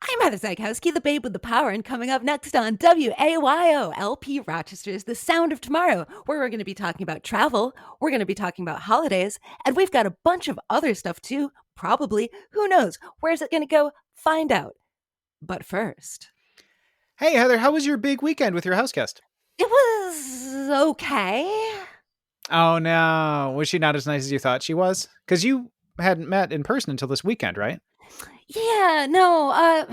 I'm Heather Zagowski, the babe with the power, and coming up next on WAYO LP Rochester's The Sound of Tomorrow, where we're going to be talking about travel, we're going to be talking about holidays, and we've got a bunch of other stuff too. Probably. Who knows? Where's it going to go? Find out. But first, Hey, Heather, how was your big weekend with your house guest? it was okay. Oh, no. Was she not as nice as you thought she was? Because you hadn't met in person until this weekend, right? Yeah, no,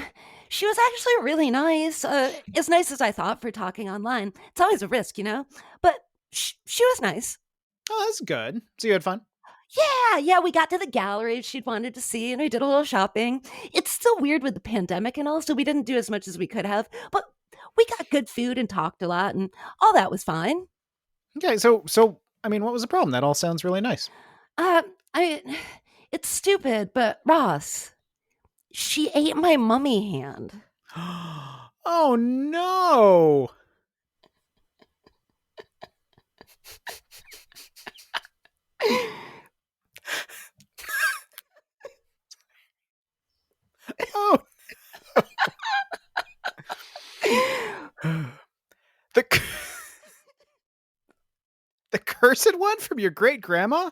she was actually really nice. As nice as I thought for talking online. It's always a risk, you know? But she was nice. Oh, that's good. So you had fun? Yeah, we got to the gallery she'd wanted to see and we did a little shopping. It's still weird with the pandemic and all, so we didn't do as much as we could have, but we got good food and talked a lot and all that was fine. Okay, so I mean, what was the problem? That all sounds really nice. Uh, I, it's stupid, but Ross, she ate my mummy hand. Oh, no. Oh, the the cursed one from your great grandma,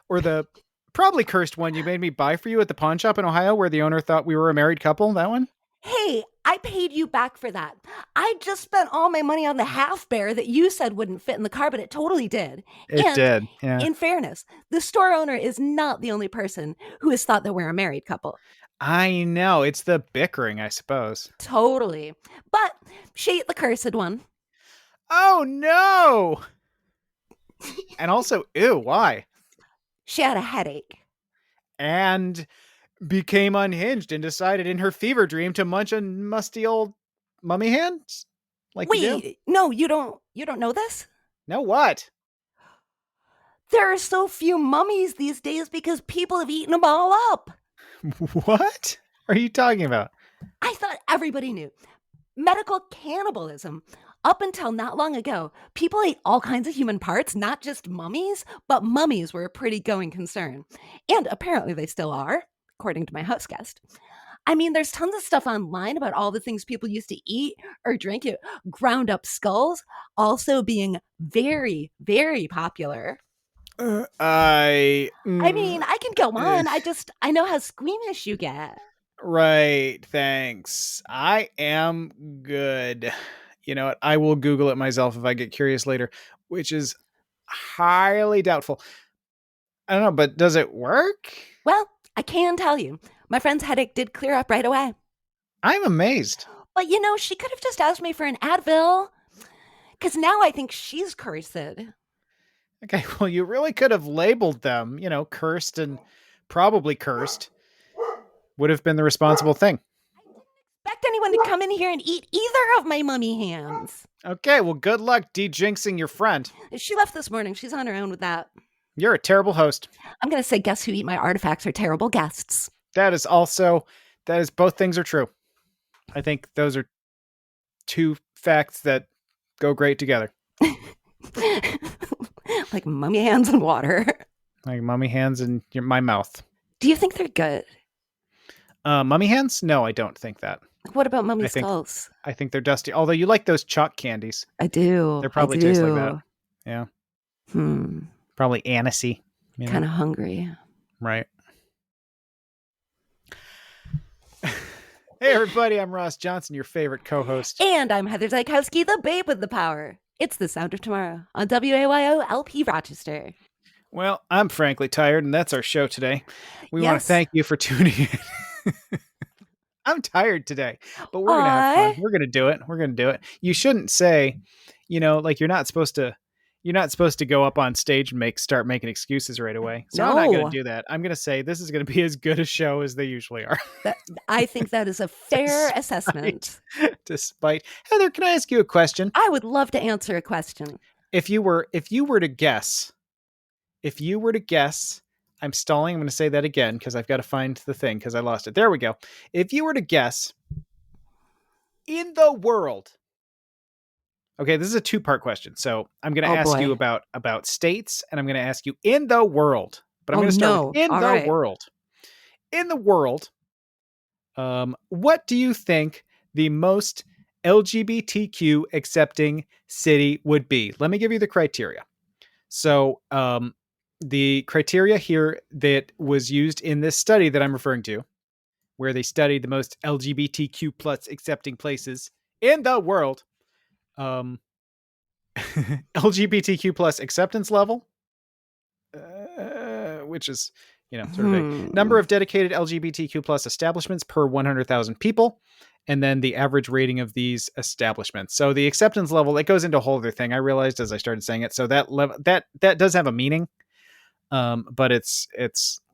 or the probably cursed one you made me buy for you at the pawn shop in Ohio, where the owner thought we were a married couple. That one. Hey, I paid you back for that. I just spent all my money on the half bear that you said wouldn't fit in the car, but it totally did. It And did. Yeah. in fairness, the store owner is not the only person who has thought that we're a married couple. I know. It's the bickering, I suppose. Totally. But she ate the cursed one. Oh, no. And also, ew, why? She had a headache. And became unhinged and decided in her fever dream to munch on musty old mummy hands like you do. Wait, no, you don't know this? No, what? There are so few mummies these days because people have eaten them all up. What are you talking about? I thought everybody knew. Medical cannibalism. Up until not long ago, people ate all kinds of human parts, not just mummies, but mummies were a pretty going concern. And apparently they still are, according to my house guest. I mean, there's tons of stuff online about all the things people used to eat or drink. Ground up skulls also being very, very popular. I mean, I can go Uh, on. I know how squeamish you get. right, thanks. I am good. You know what? I will Google it myself if I get curious later, which is highly doubtful. I don't know, but does it work? Well, I can tell you, my friend's headache did clear up right away. I'm amazed. But she could have just asked me for an Advil. Because now I think she's cursed. Okay, well, you really could have labeled them, cursed and probably cursed would have been the responsible thing. Expect anyone to come in here and eat either of my mummy hands. Okay, well, good luck de-jinxing your friend. She left this morning. She's on her own with that. You're a terrible host. I'm going to say guests who eat my artifacts are terrible guests. That is both things are true. I think those are two facts that go great together. Like mummy hands and water. Like mummy hands in my mouth. Do you think they're good? Mummy hands? No, I don't think that. What about mummy skulls? I think they're dusty. Although you like those chalk candies. I do. They probably taste like that. Yeah. Probably anisey. Kind of hungry. Right. Hey, everybody. I'm Ross Johnson, your favorite co-host. And I'm Heather Zykowski, the babe with the power. It's The Sound of Tomorrow on WAYO LP Rochester. Well, I'm frankly tired, and that's our show today. We want to thank you for tuning in. I'm tired today, but we're going to have fun. We're going to do it. You shouldn't say, like you're not supposed to go up on stage and start making excuses right away. So I'm not going to do that. I'm going to say this is going to be as good a show as they usually are. I think that is a fair assessment. Despite Heather, can I ask you a question? I would love to answer a question. If you were to guess, I'm stalling. I'm going to say that again because I've got to find the thing because I lost it. There we go. If you were to guess in the world. Okay, this is a two-part question. So I'm going to ask you about states, and I'm going to ask you in the world. But I'm going to start with in the world. In the world, What do you think the most LGBTQ accepting city would be? Let me give you the criteria. So, the criteria here that was used in this study that I'm referring to, where they studied the most LGBTQ plus accepting places in the world, LGBTQ plus acceptance level, which is, sort of vague. Number of dedicated LGBTQ plus establishments per 100,000 people, and then the average rating of these establishments. So the acceptance level, it goes into a whole other thing. I realized as I started saying it. So that level, that does have a meaning, but it's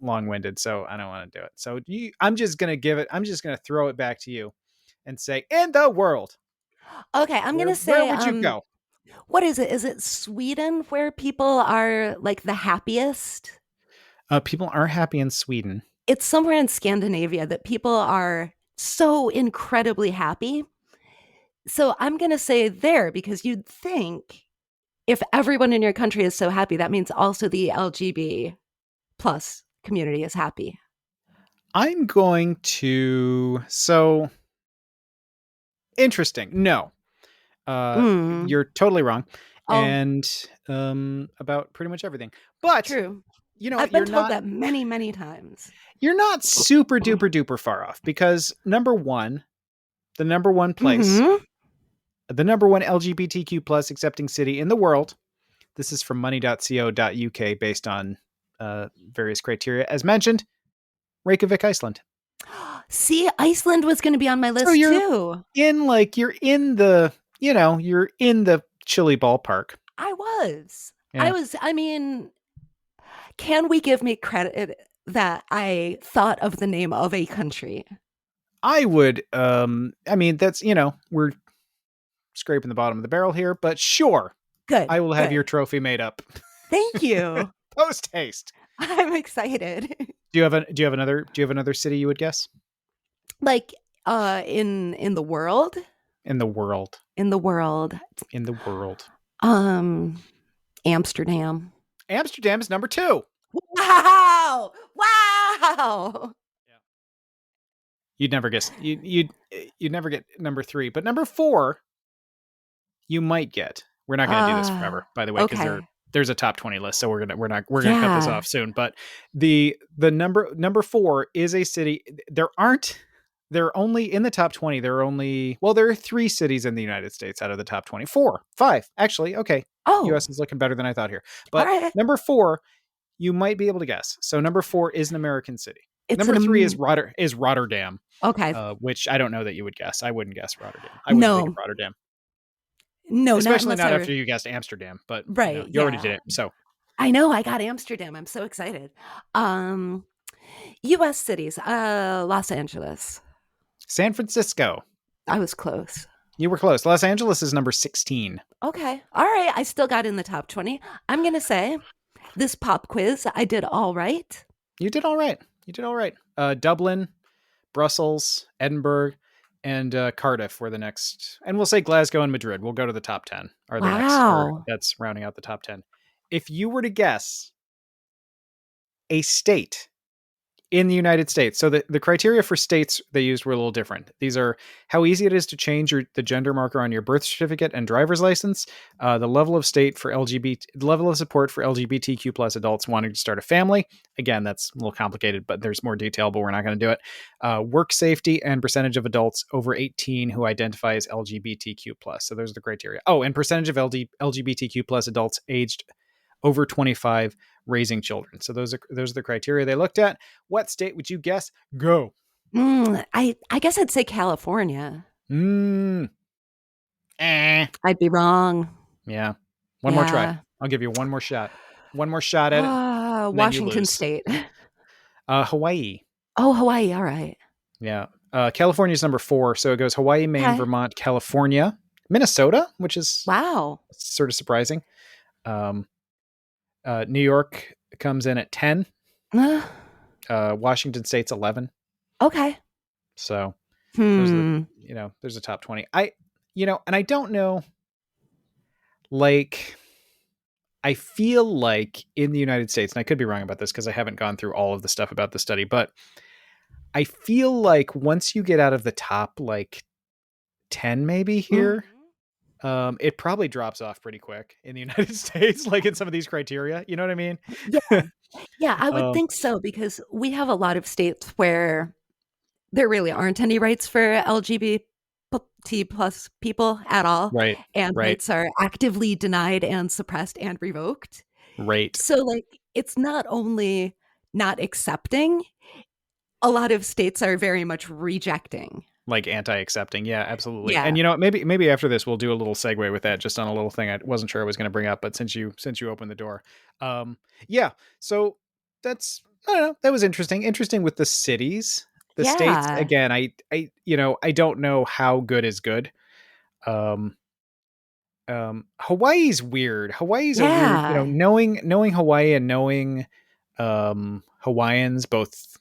long-winded, so I don't want to do it. So I'm just gonna throw it back to you and say, in the world. Okay, I'm gonna say, where would you go? What is it? Is it Sweden where people are like the happiest? People are happy in Sweden. It's somewhere in Scandinavia that people are so incredibly happy. So I'm going to say there, because you'd think if everyone in your country is so happy, that means also the LGBT plus community is happy. I'm going to, so interesting. No, you're totally wrong. And about pretty much everything. But true. I've been told that many, many times. You're not super duper duper far off, because the number one place, the number one LGBTQ plus accepting city in the world, this is from money.co.uk based on various criteria, as mentioned, Reykjavik, Iceland. See, Iceland was going to be on my list too. You're in the chilly ballpark. I was. I mean, can we give me credit that I thought of the name of a country? I would. I mean, that's, we're scraping the bottom of the barrel here, but sure. Good. I will have your trophy made up. Thank you. Post haste. I'm excited. Do you have another city you would guess? Like in the world? In the world. In the world. In the world. Amsterdam. Amsterdam is number 2. Wow! Wow! Yeah. You'd never guess. You'd never get number 3, but number 4 you might get. We're not going to do this forever, by the way, because there's a top 20 list, so we're gonna cut this off soon. But the number 4 is a city. They're only in the top 20. There are 3 cities in the United States out of the top 20. 5 actually. Okay. US is looking better than I thought here. But number 4, you might be able to guess. So number 4 is an American city. Number 3 is Rotterdam. Okay. Which I don't know that you would guess. I wouldn't guess Rotterdam. I wouldn't think of Rotterdam. No, especially not after you guessed Amsterdam, but you already did it. So I know I got Amsterdam. I'm so excited. US cities, Los Angeles, San Francisco. I was close. You were close. Los Angeles is number 16. Okay. All right. I still got in the top 20. I'm going to say this pop quiz, I did all right. You did all right. Dublin, Brussels, Edinburgh, and Cardiff were the next, and we'll say Glasgow and Madrid. We'll go to the top 10. Are the next? That's rounding out the top 10. If you were to guess a state in the United States, so the criteria for states they used were a little different. These are how easy it is to change the gender marker on your birth certificate and driver's license, the level of support for LGBTQ plus adults wanting to start a family. Again, that's a little complicated, but there's more detail, but we're not going to do it. Work safety and percentage of adults over 18 who identify as LGBTQ plus. So those are the criteria. Oh, and percentage of LGBTQ plus adults aged over 25 raising children. So those are the criteria they looked at. What state would you guess? Go. I guess I'd say California. I'd be wrong. Yeah. One more try. I'll give you one more shot. One more shot at it. Washington State. Hawaii. Oh, Hawaii. All right. Yeah. California is number 4. So it goes Hawaii, Maine, Vermont, California, Minnesota, which is sort of surprising. New York comes in at 10. Washington State's 11. Okay. So there's a top 20. And I don't know, like, I feel like in the United States, and I could be wrong about this because I haven't gone through all of the stuff about the study, but I feel like once you get out of the top, like 10 maybe here, it probably drops off pretty quick in the United States, like in some of these criteria. You know what I mean? Yeah. Yeah, I would think so because we have a lot of states where there really aren't any rights for LGBT plus people at all. Right. And Right. rights are actively denied and suppressed and revoked. Right. So, like, it's not only not accepting, a lot of states are very much rejecting. Like anti-accepting. Yeah, absolutely. Yeah. And maybe after this we'll do a little segue with that, just on a little thing I wasn't sure I was going to bring up, but since you opened the door. Yeah. So that's, I don't know, that was interesting with the cities. The states, Yeah. again, I don't know how good is good. Hawaii's weird. Hawaii's a weird, Yeah. knowing Hawaii and knowing Hawaiians, both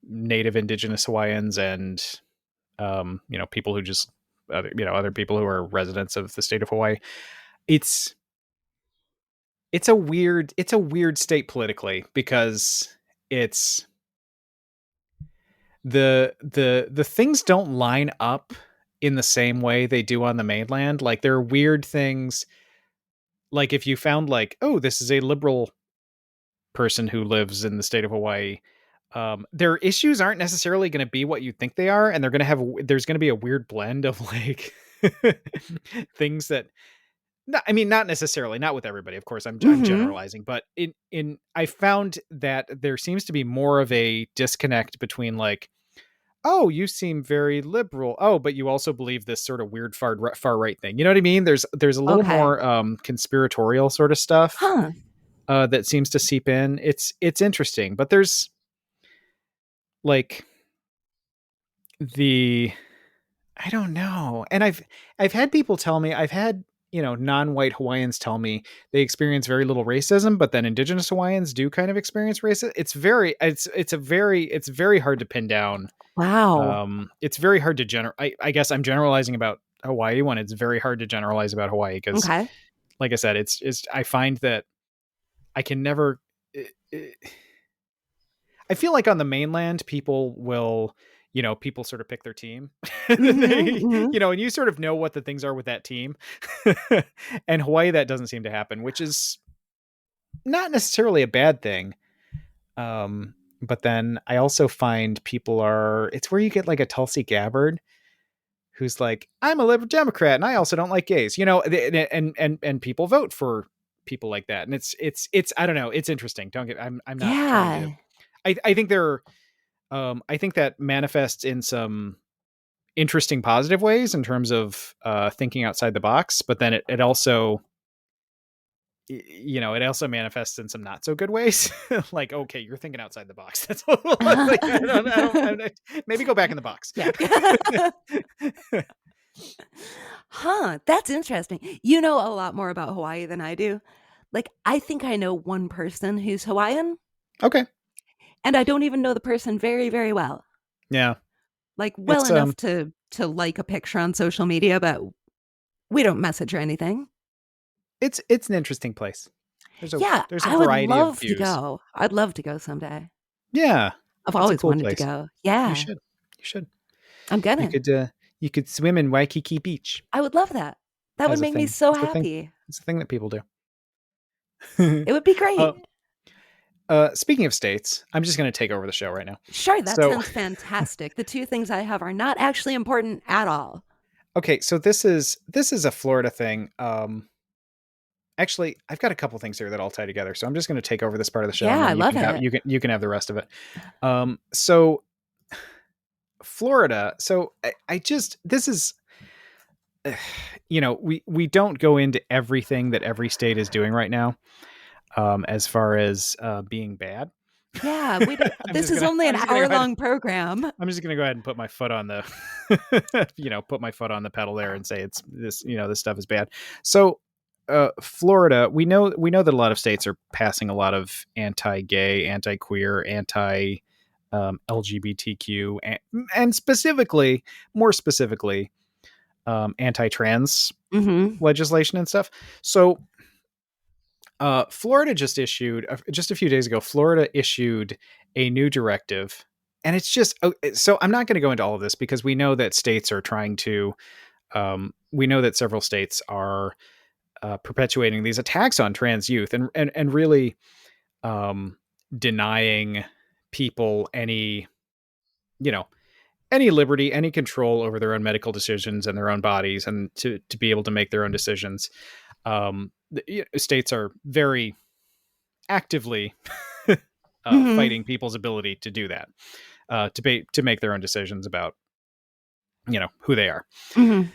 native indigenous Hawaiians and people who just other people who are residents of the state of Hawaii. It's a weird state politically, because it's the things don't line up in the same way they do on the mainland. Like, there are weird things, like if you found like, oh, this is a liberal person who lives in the state of Hawaii, their issues aren't necessarily going to be what you think they are, and there's going to be a weird blend of like things that, not necessarily, not with everybody, of course, I'm generalizing, but I found that there seems to be more of a disconnect between like, oh, you seem very liberal, oh, but you also believe this sort of weird far right thing. You know what I mean? There's a little more conspiratorial sort of stuff that seems to seep in. It's interesting, but there's like I don't know. And I've had people tell me, I've had, non-white Hawaiians tell me they experience very little racism, but then indigenous Hawaiians do kind of experience racism. It's very hard to pin down. Wow. It's very hard to I guess I'm generalizing about Hawaii when it's very hard to generalize about Hawaii, because like I said, it's I find that I can never, I feel like on the mainland, people will, people sort of pick their team, and you sort of know what the things are with that team. And Hawaii, that doesn't seem to happen, which is not necessarily a bad thing. But then I also find it's where you get like a Tulsi Gabbard who's like, I'm a liberal Democrat and I also don't like gays, and people vote for people like that. And it's I don't know. It's interesting. I'm not trying to, I think I think that manifests in some interesting positive ways in terms of thinking outside the box, but then it also, it also manifests in some not so good ways. Like, okay, you're thinking outside the box. That's like, I don't, maybe go back in the box. Yeah. That's interesting. You know a lot more about Hawaii than I do. Like, I think I know one person who's Hawaiian. Okay. And I don't even know the person very, very well. Yeah. Like, well enough to like a picture on social media, but we don't message or anything. It's an interesting place. There's a I variety would love of views. to go. I'd love to go someday. Yeah. I've always wanted to go. Yeah. You should. I'm gonna. You could swim in Waikiki Beach. I would love that. That would make me so happy. It's a thing that people do. It would be great. Speaking of states, I'm just going to take over the show right now. Sure, that sounds fantastic. The two things I have are not actually important at all. Okay, so this is a Florida thing. Actually, I've got a couple things here that all tie together, so I'm just going to take over this part of the show. Yeah, I love it. You can have the rest of it. So Florida. So this is, we don't go into everything that every state is doing right now, as far as being bad. Yeah, this is only an hour-long program. I'm just going to go ahead and put my foot on the, put my foot on the pedal there and say it's this, this stuff is bad. So, Florida, we know that a lot of states are passing a lot of anti-gay, anti-queer, LGBTQ, and more specifically, anti-trans legislation and stuff. So, Florida just a few days ago, Florida issued a new directive. And it's just, so I'm not going to go into all of this because we know that states are trying to, we know that several states are perpetuating these attacks on trans youth and really denying people any, you know, any liberty, any control over their own medical decisions and their own bodies, and to be able to make their own decisions. States are very actively fighting people's ability to do that, to make their own decisions about, who they are. Mm-hmm.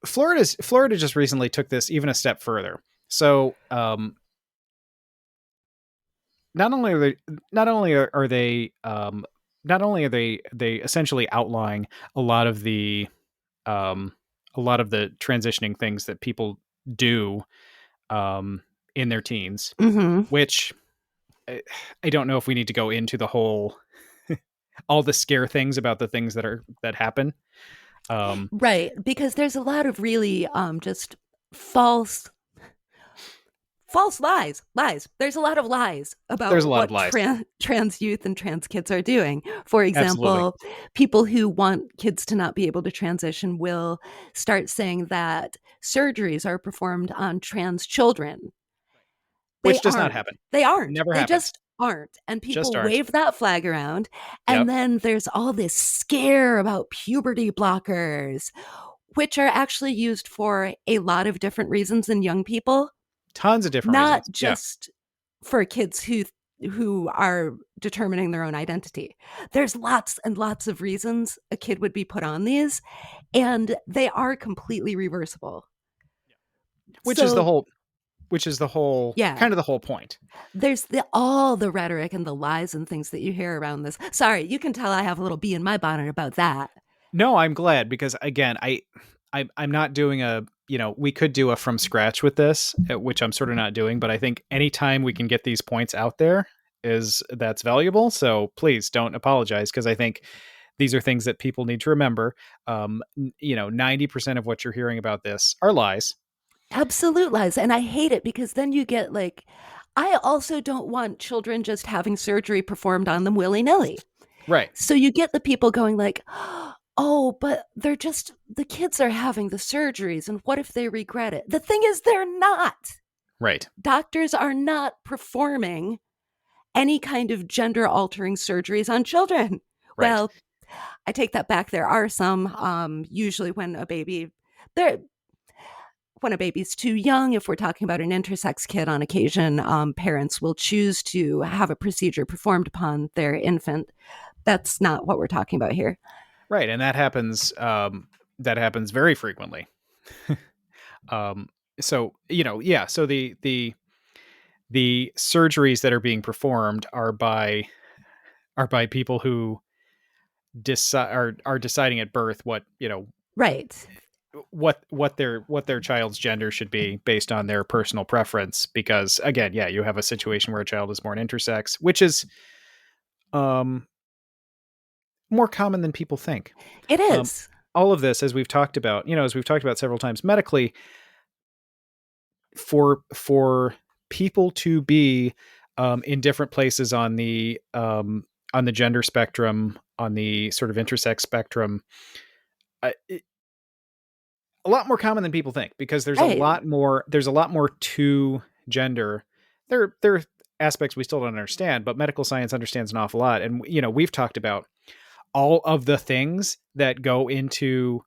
Florida just recently took this even a step further. So, not only are they essentially outlawing a lot of the transitioning things that people do in their teens, which I don't know if we need to go into the whole all the scare things about the things that happen. Right, because there's a lot of really just false lies. There's a lot of lies about what trans youth and trans kids are doing. For example, Absolutely. People who want kids to not be able to transition will start saying that surgeries are performed on trans children. Which does not happen. They aren't. Never happens. They just aren't. And people wave that flag around. And then there's all this scare about puberty blockers, which are actually used for a lot of different reasons in young people. Tons of different reasons. Not just for kids who are determining their own identity. There's lots and lots of reasons a kid would be put on these, and they are completely reversible. Which is the whole kind of the whole point. There's all the rhetoric and the lies and things that you hear around this. Sorry, you can tell I have a little bee in my bonnet about that. No, I'm glad, because again, I'm not doing we could do a from scratch with this, which I'm sort of not doing, but I think anytime we can get these points out there that's valuable. So please don't apologize, because I think these are things that people need to remember. 90% of what you're hearing about this are lies. Absolute lies. And I hate it, because then you get I also don't want children just having surgery performed on them willy-nilly. Right. So you get the people going oh, but the kids are having the surgeries, and what if they regret it? The thing is, they're not. Right. Doctors are not performing any kind of gender-altering surgeries on children. Right. Well, I take that back. There are some, usually when a baby's too young, if we're talking about an intersex kid, on occasion, parents will choose to have a procedure performed upon their infant. That's not what we're talking about here. Right. And that happens very frequently. So, so the surgeries that are being performed are by people who are deciding at birth what, right. what their child's gender should be based on their personal preference. Because again, you have a situation where a child is born intersex, which is, more common than people think. It is. All of this, as we've talked about, several times, medically, for people to be in different places on the gender spectrum, on the sort of intersex spectrum, a lot more common than people think, because there's a lot more to gender. There are aspects we still don't understand, but medical science understands an awful lot. And we've talked about all of the things that go into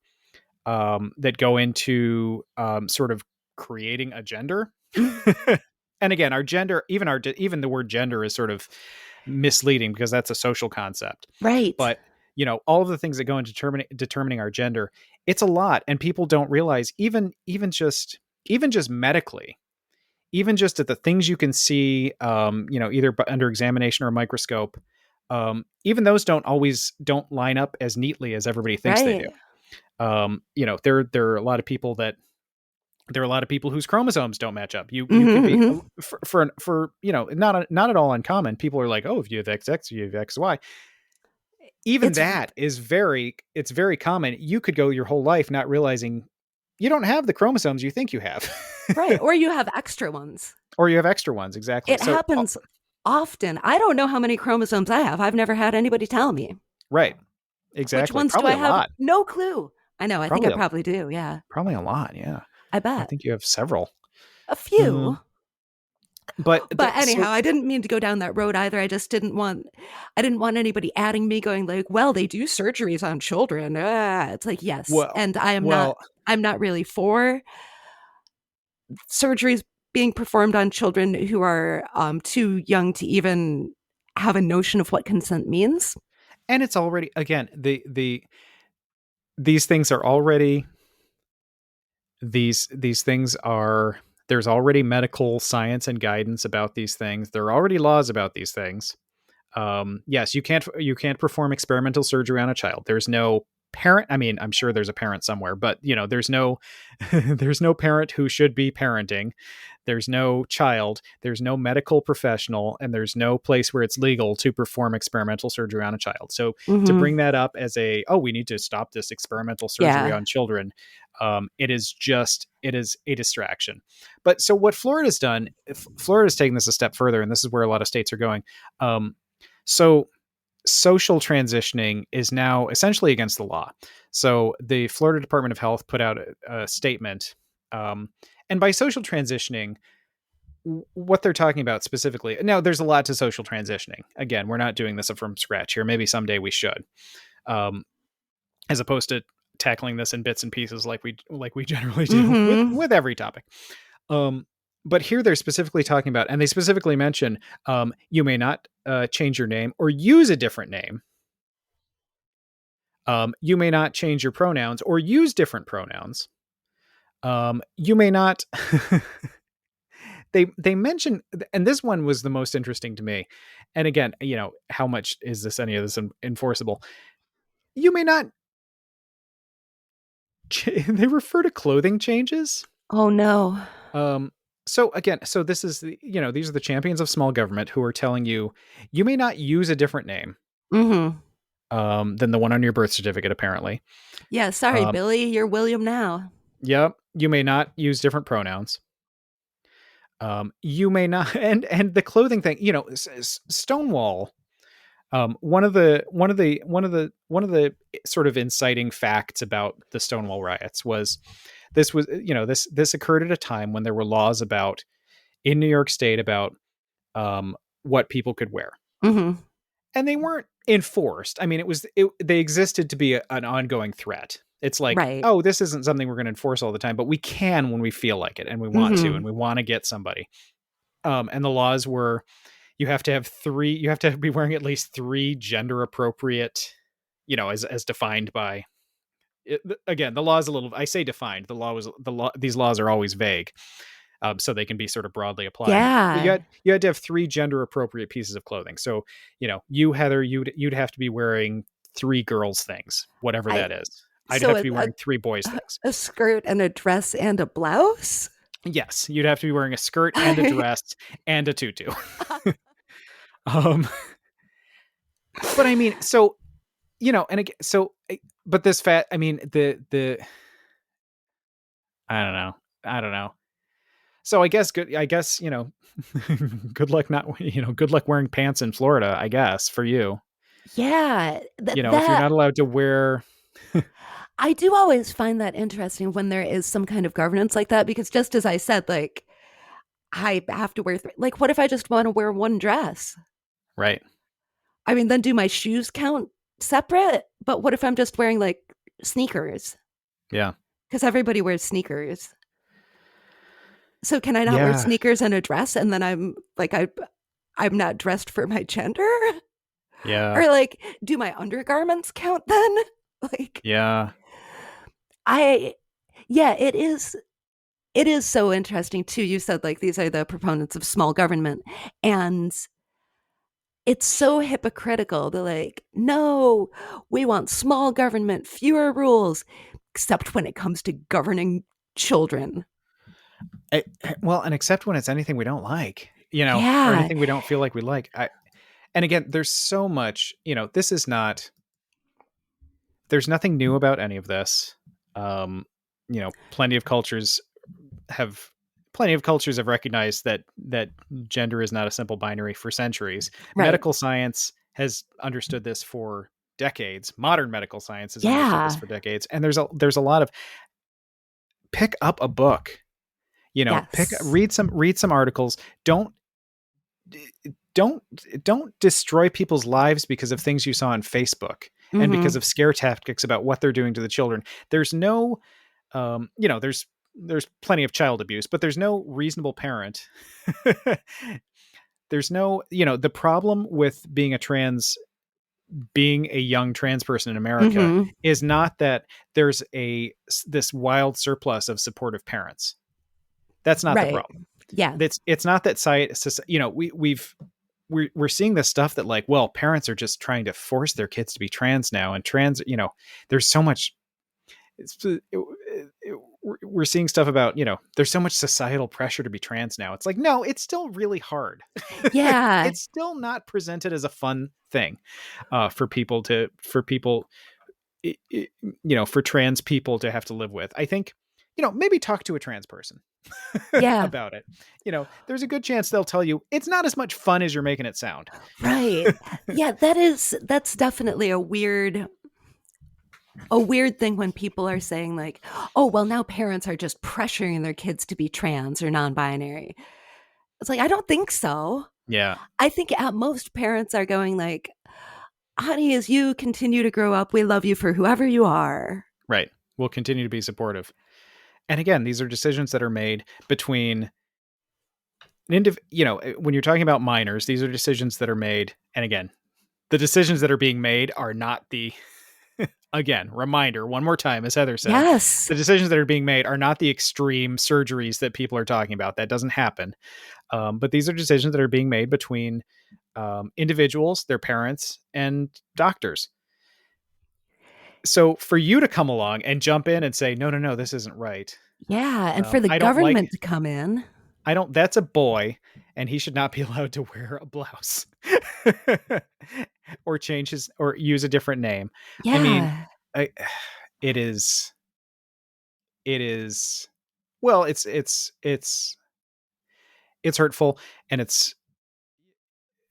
sort of creating a gender. And again, our gender, even the word gender is sort of misleading, because that's a social concept. Right. But all of the things that go into determining our gender, it's a lot. And people don't realize, even just medically, even just at the things you can see, either under examination or microscope, even those don't line up as neatly as everybody thinks they do. There are a lot of people whose chromosomes don't match up. You can be for not at all uncommon. People are like, oh, if you have XX, you have XY. Even that is very common. You could go your whole life not realizing you don't have the chromosomes you think you have. Right. Or you have extra ones. Exactly. It happens often. I don't know how many chromosomes I have. I've never had anybody tell me. Right. Which Exactly. ones do Probably I a have? lot. No clue. I know. I think I Probably a probably do. Yeah. probably a lot. Yeah. I I bet. think you have several. A few. Um, but But so anyhow, I didn't mean to go down that road either. I didn't want anybody adding me going like, well, they do surgeries on children. It's like, yes. well, And well, I'm not really for surgeries being performed on children who are too young to even have a notion of what consent means. and it's already, again, these things are already, these things are, there's already medical science and guidance about these things. There are already laws about these things. Yes, you can't perform experimental surgery on a child. There's no parent. I mean, I'm sure there's a parent somewhere, but there's no there's no parent who should be parenting. There's no child, there's no medical professional, and there's no place where it's legal to perform experimental surgery on a child. So to Mm-hmm. bring that up as a, oh, we need to stop this experimental surgery Yeah. on children, it is a distraction. But so what Florida's done, Florida's taken this a step further, and this is where a lot of states are going. So social transitioning is now essentially against the law. So the Florida Department of Health put out a statement. And by social transitioning, what they're talking about specifically, now there's a lot to social transitioning. Again, we're not doing this from scratch here. Maybe someday we should, um, as opposed to tackling this in bits and pieces like we generally do with Mm-hmm. every topic. Um, but here they're specifically talking about, and they specifically mention, you may not change your name or use a different name. You may not change your pronouns or use different pronouns. You may not. They mention, and this one was the most interesting to me. And again, how much is any of this enforceable? You may not. They refer to clothing changes. Oh no. Um, so again, so this is these are the champions of small government who are telling you you may not use a different name Mm-hmm. than the one on your birth certificate, apparently. Yeah, sorry, Um, Billy, you're William now. yep, you may not use different pronouns. You may not, and the clothing thing, Stonewall. One of the sort of inciting facts about the Stonewall riots was this occurred at a time when there were laws about in New York State about what people could wear, Mm-hmm. and they weren't enforced. I mean, they existed to be an ongoing threat. It's like, Right. oh, this isn't something we're going to enforce all the time, but we can when we feel like it and we want to, Mm-hmm. and we want to get somebody. And the laws were, you have to be wearing at least 3 gender appropriate, as defined by it. Again, the law is a little, I say defined, these laws are always vague. So they can be sort of broadly applied. But Yeah. you had to have 3 gender appropriate pieces of clothing. So, you, Heather, you'd have to be wearing 3 girls things, whatever I that is. I'd so have to be wearing 3 boys things. a skirt and a dress and a blouse? Yes, you'd have to be wearing a skirt and a dress and a tutu. um, but I mean, so and again, but this fat. I mean, the I don't know. So I guess good. I guess good luck not. Good luck wearing pants in Florida. I guess for you. Yeah, If you're that not allowed to wear. I do always find that interesting when there is some kind of governance like that, because just as I said, like I have to wear like what if I just want to wear one dress? Right. I mean, then do my shoes count separate? But what if I'm just wearing like sneakers? Yeah. Because everybody wears sneakers. So can I not wear Yeah. sneakers and a dress and then I'm not dressed for my gender? Yeah. Or like do my undergarments count then? Like Yeah. I yeah, it is so interesting too. You said like these are the proponents of small government, and it's so hypocritical. They're like, no, we want small government, fewer rules, except when it comes to governing children. Well, and except when it's anything we don't like, or Yeah. anything we don't feel like we like. And again, there's so much, this is not, there's nothing new about any of this. Plenty of cultures have plenty of cultures have recognized that gender is not a simple binary for centuries. Right. Medical science has understood this for decades. Modern medical science has understood this Yeah. for decades. And there's a lot of, pick up a book, Yes. read some articles. Don't destroy people's lives because of things you saw on Facebook and because of scare tactics about what they're doing to the children. There's no, there's plenty of child abuse, but there's no reasonable parent. There's no, the problem with being a young trans person in America is not that there's this wild surplus of supportive parents. That's not the problem. Yeah. It's not that we're seeing this stuff that like, well, parents are just trying to force their kids to be trans now, and trans, there's so much, we're seeing stuff about, there's so much societal pressure to be trans now. It's like, no, it's still really hard. Yeah. It's still not presented as a fun thing for trans people to have to live with. I think, maybe talk to a trans person about it. There's a good chance they'll tell you it's not as much fun as you're making it sound. Right. Yeah, that's definitely a weird thing when people are saying like, oh, well, now parents are just pressuring their kids to be trans or non-binary. It's like, I don't think so. Yeah. I think at most parents are going like, honey, as you continue to grow up, we love you for whoever you are. Right. We'll continue to be supportive. And again, these are decisions that are made between when you're talking about minors, these are decisions that are made. And again, the decisions that are being made are not the, again, reminder one more time, as Heather said, yes, the decisions that are being made are not the extreme surgeries that people are talking about. That doesn't happen. But these are decisions that are being made between individuals, their parents, and doctors. So for you to come along and jump in and say, no, this isn't right. Yeah. And for the government to come in. That's a boy and he should not be allowed to wear a blouse or or use a different name. Yeah. I mean, it is, well, it's hurtful, and it's,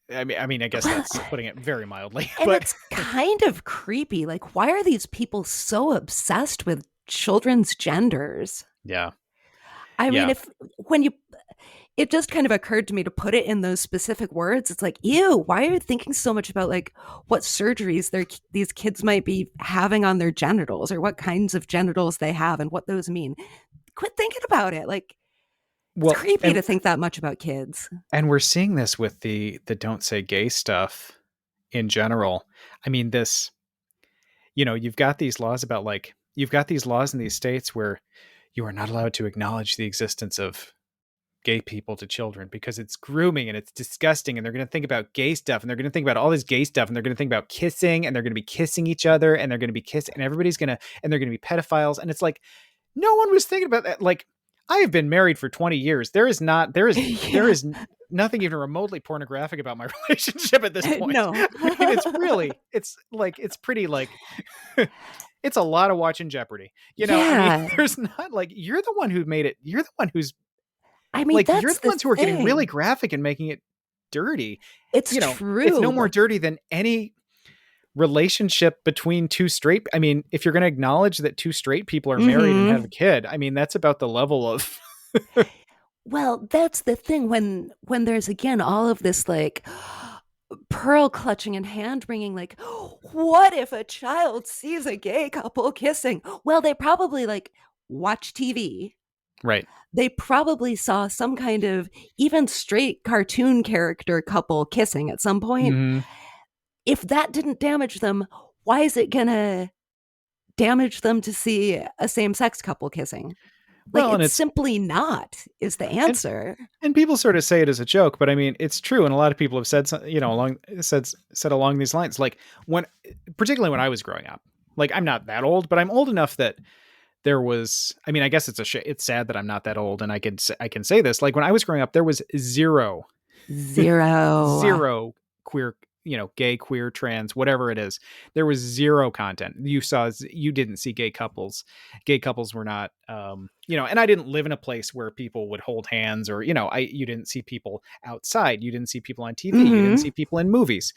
I mean, I guess that's putting it very mildly. And it's kind of creepy. Like, why are these people so obsessed with children's genders? Yeah. I mean, it just kind of occurred to me to put it in those specific words. It's like, ew, why are you thinking so much about like what surgeries these kids might be having on their genitals, or what kinds of genitals they have and what those mean? Quit thinking about it. Like, it's creepy to think that much about kids. And we're seeing this with the don't say gay stuff in general. I mean, this, you've got these laws about like, you've got these laws in these states where you are not allowed to acknowledge the existence of gay people to children because it's grooming and it's disgusting, and they're going to think about gay stuff, and they're going to think about all this gay stuff, and they're going to think about kissing, and they're going to be kissing each other, and they're going to be kissing, and they're going to be pedophiles. And it's like, no one was thinking about that. Like, I have been married for 20 years. There is nothing even remotely pornographic about my relationship at this point. No. I mean, it's pretty like, it's a lot of watching Jeopardy. I mean, there's not like, you're the one who made it. You're the one who's, I mean, like, you're the ones who are getting really graphic and making it dirty. It's true. It's no more dirty than any relationship between two straight. I mean, if you're going to acknowledge that two straight people are married and have a kid, I mean, that's about the level of. Well, that's the thing when there's, again, all of this like pearl clutching and hand wringing, like, what if a child sees a gay couple kissing? Well, they probably like watch TV. Right. They probably saw some kind of even straight cartoon character couple kissing at some point. Mm-hmm. If that didn't damage them, why is it gonna damage them to see a same-sex couple kissing? Like, well, it's simply not is the answer. And people sort of say it as a joke, but I mean, it's true. And a lot of people have said, said along these lines, like particularly when I was growing up. Like, I'm not that old, but I'm old enough that there was, I mean, I guess it's sad that I'm not that old, and I can say this. Like, when I was growing up, there was zero queer gay, queer, trans, whatever it is. There was zero content. You didn't see gay couples. Gay couples were not, and I didn't live in a place where people would hold hands, or, you didn't see people outside. You didn't see people on TV. You didn't see people in movies.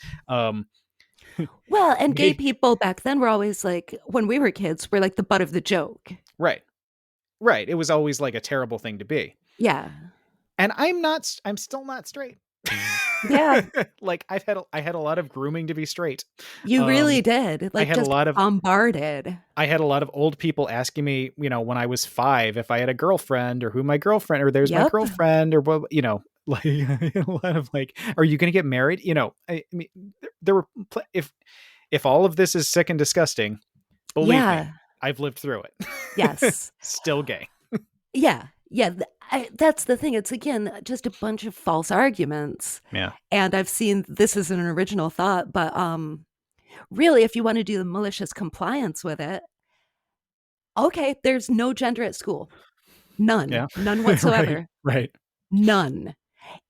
Well, and gay people back then were always like, when we were kids, were like the butt of the joke. Right. It was always like a terrible thing to be. Yeah. And I'm still not straight. Yeah. Like I had a lot of grooming to be straight. You really did. Like, I had just a lot of bombarded. I had a lot of old people asking me, when I was 5, if I had a girlfriend, or who my girlfriend, or there's my girlfriend, or what, like a lot of like, are you going to get married? I mean, there were, if all of this is sick and disgusting, believe me, I've lived through it. Yes. Still gay. Yeah. That's the thing. It's, again, just a bunch of false arguments. Yeah. And I've seen, this is an original thought, but really, if you want to do the malicious compliance with it, okay, there's no gender at school. None. Yeah. None whatsoever. Right. None.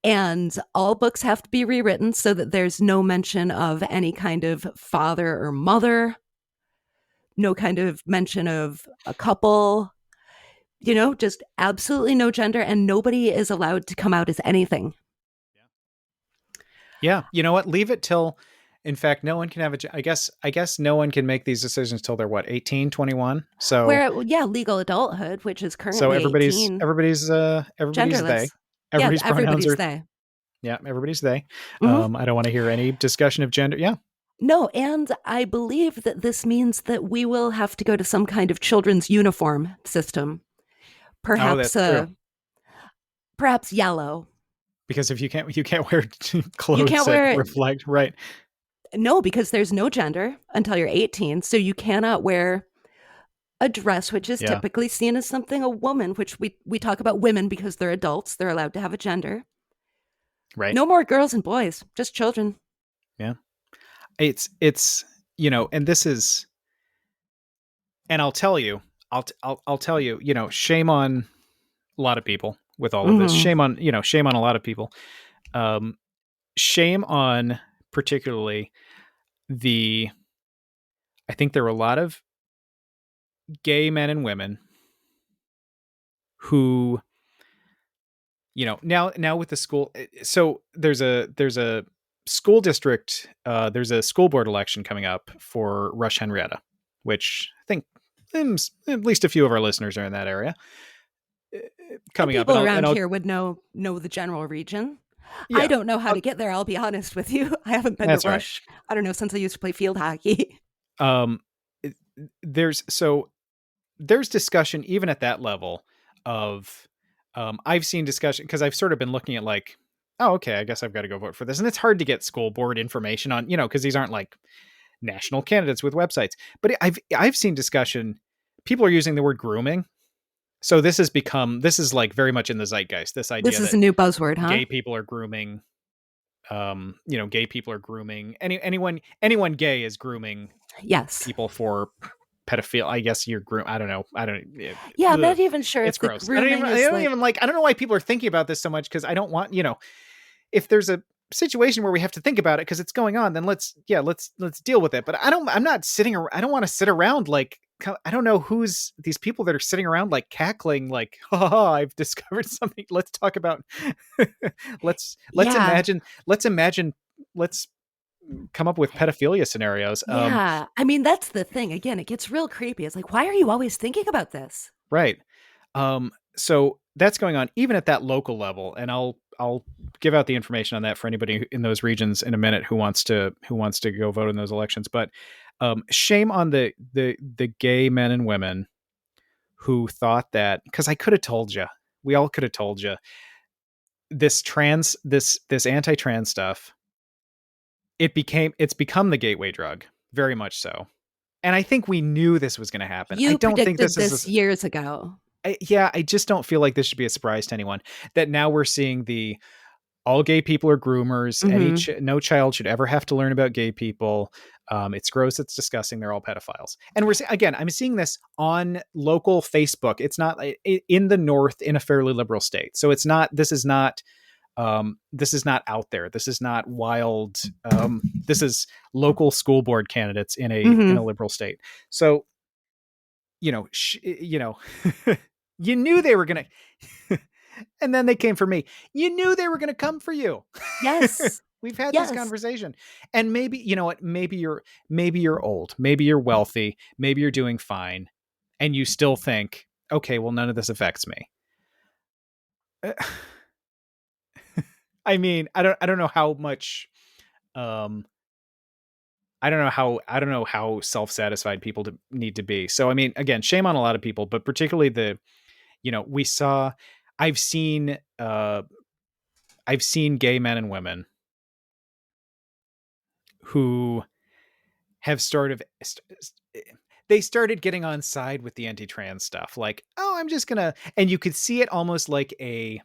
And all books have to be rewritten so that there's no mention of any kind of father or mother, no kind of mention of a couple, just absolutely no gender, and nobody is allowed to come out as anything. Yeah. You know what? Leave it till, in fact, no one can have I guess no one can make these decisions till they're what, 18, 21? So legal adulthood, which is currently so everybody's 18. Everybody's genderless. they. Everybody's they. Yeah, everybody's they. Mm-hmm. I don't want to hear any discussion of gender. Yeah. No, and I believe that this means that we will have to go to some kind of children's uniform system. Perhaps perhaps yellow. Because if you can't wear clothes that reflect, right? No, because there's no gender until you're 18, so you cannot wear a dress, which is typically seen as something a woman, which we talk about women because they're adults, they're allowed to have a gender. Right. No more girls and boys, just children. Yeah. It's and this is, and I'll tell you, shame on a lot of people with all of this. Shame on a lot of people. Shame on particularly I think there were a lot of gay men and women who, now with the school. So there's a school district, there's a school board election coming up for Rush Henrietta, which I think at least a few of our listeners are in that area. Coming people up, around here would know the general region. Yeah. I don't know how to get there. I'll be honest with you. I haven't been to Rush. Right. I don't know, since I used to play field hockey. There's discussion even at that level of, I've seen discussion because I've sort of been looking at like, oh, okay, I guess I've got to go vote for this. And it's hard to get school board information on, because these aren't like national candidates with websites. But I've seen discussion. People are using the word grooming. So this is like very much in the zeitgeist. This idea this is a new buzzword, huh? Gay people are grooming. Gay people are grooming. Anyone gay is grooming. Yes. People for pedophilia. I guess you're groom. I don't know. Yeah, I'm not even sure. It's gross. I don't know why people are thinking about this so much, because I don't want, if there's a situation where we have to think about it because it's going on, then let's deal with it. But I don't want to sit around like, I don't know who's these people that are sitting around like cackling like, I've discovered something. Let's talk about let's come up with pedophilia scenarios. Yeah. I mean, that's the thing. Again, it gets real creepy. It's like, why are you always thinking about this? Right. So that's going on even at that local level. And I'll give out the information on that for anybody in those regions in a minute who wants to go vote in those elections. But shame on the gay men and women who thought that, because I could have told you, we all could have told you, this anti-trans stuff, it's become the gateway drug, very much so. And I think we knew this was going to happen. I don't think this is years ago. I just don't feel like this should be a surprise to anyone that now we're seeing all gay people are groomers. Mm-hmm. No child should ever have to learn about gay people. It's gross. It's disgusting. They're all pedophiles. And I'm seeing this on local Facebook. It's not in the North in a fairly liberal state. So this is not This is not out there. This is not wild. This is local school board candidates in a liberal state. So, you knew they were going to, and then they came for me. You knew they were going to come for you. Yes. We've had this conversation, and maybe, you know what, maybe you're old, maybe you're wealthy, maybe you're doing fine, and you still think, okay, well, none of this affects me. I mean, I don't know how much, I don't know how self-satisfied people need to be. So, I mean, again, shame on a lot of people, but particularly I've seen gay men and women who have started getting on side with the anti-trans stuff. Like, oh, I'm just gonna, and you could see it almost like when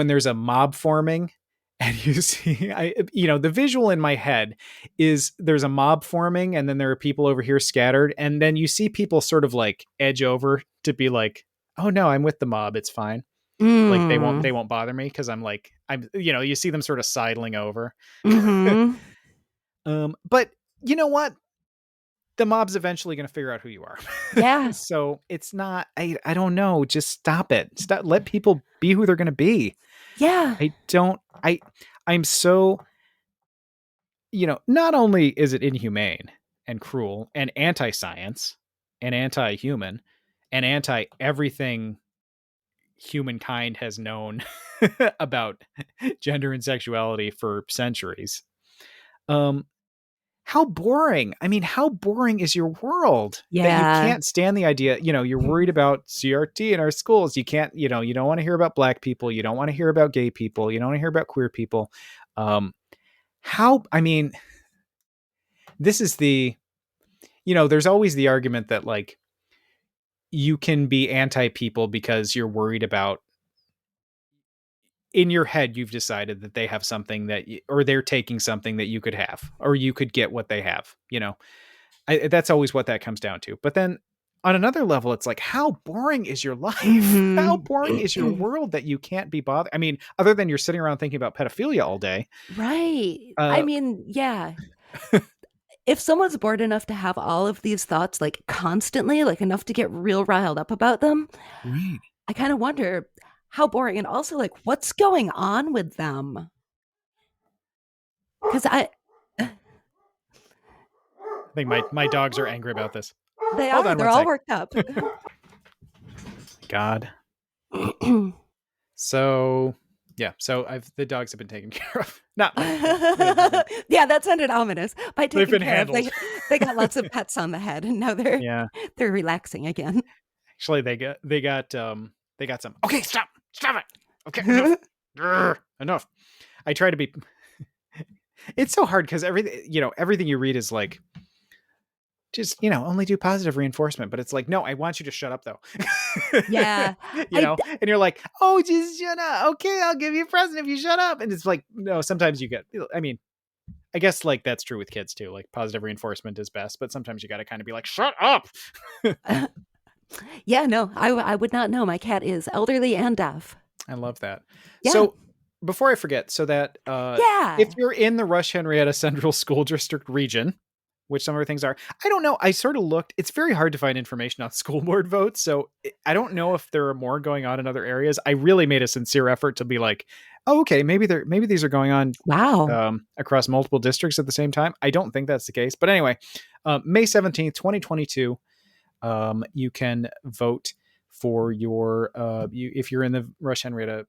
there's a mob forming and you see, the visual in my head is there's a mob forming and then there are people over here scattered. And then you see people sort of like edge over to be like, oh no, I'm with the mob. It's fine. Like they won't bother me. Cause you see them sort of sidling over. But you know what? The mob's eventually going to figure out who you are. Yeah. So it's not, I don't know. Just stop it. Let people be who they're going to be. Yeah. I'm so, not only is it inhumane and cruel and anti-science and anti-human and anti everything humankind has known about gender and sexuality for centuries. How boring. I mean, how boring is your world that you can't stand the idea, you're worried about CRT in our schools. You can't, you don't want to hear about black people. You don't want to hear about gay people. You don't want to hear about queer people. This is there's always the argument that like, you can be anti people because you're worried about, in your head, you've decided that they have something or they're taking something that you could have, or you could get what they have, that's always what that comes down to. But then on another level, it's like, how boring is your life? How boring is your world that you can't be bothered? I mean, other than you're sitting around thinking about pedophilia all day. Right. I mean, yeah. If someone's bored enough to have all of these thoughts, like constantly, like enough to get real riled up about them, right. I kind of wonder how boring, and also like what's going on with them. Because I think my dogs are angry about this. They're all worked up. God. So the dogs have been taken care of. Not yeah, that sounded ominous. By taken care of, they got lots of pets on the head, and now they're relaxing again. Actually, they got some. Okay, stop it. Okay, enough. I try to be. It's so hard because everything you read is like, just, only do positive reinforcement. But it's like, no, I want you to shut up though. Yeah. And you're like, oh, just shut up. Okay, I'll give you a present if you shut up. And it's like, no, sometimes you get, I mean, I guess like that's true with kids too. Like positive reinforcement is best, but sometimes you got to kind of be like, shut up. Yeah, no, I would not know. My cat is elderly and deaf. I love that. Yeah. So before I forget, so that if you're in the Rush Henrietta Central School District region, which some of the things are, I don't know. I sort of looked. It's very hard to find information on school board votes, so I don't know if there are more going on in other areas. I really made a sincere effort to be like, oh, okay, maybe these are going on. Wow. Across multiple districts at the same time. I don't think that's the case, but anyway, May 17th, 2022, you can vote for your if you're in the Rush Henrietta.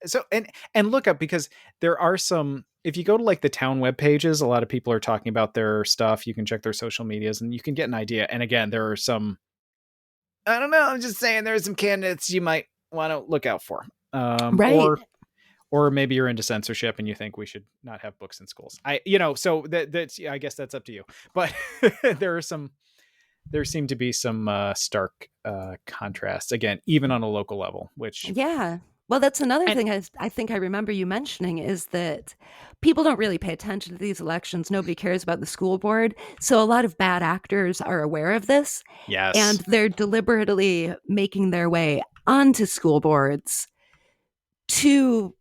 So and look up, because there are some, if you go to like the town web pages, a lot of people are talking about their stuff. You can check their social medias and you can get an idea. And again, there are some, I don't know, I'm just saying there are some candidates you might want to look out for. Right. Or maybe you're into censorship and you think we should not have books in schools. So that's, I guess that's up to you. But there seem to be some stark contrasts, again, even on a local level, which. Yeah. Well, that's another thing I think I remember you mentioning, is that people don't really pay attention to these elections. Nobody cares about the school board. So a lot of bad actors are aware of this. Yes. And they're deliberately making their way onto school boards to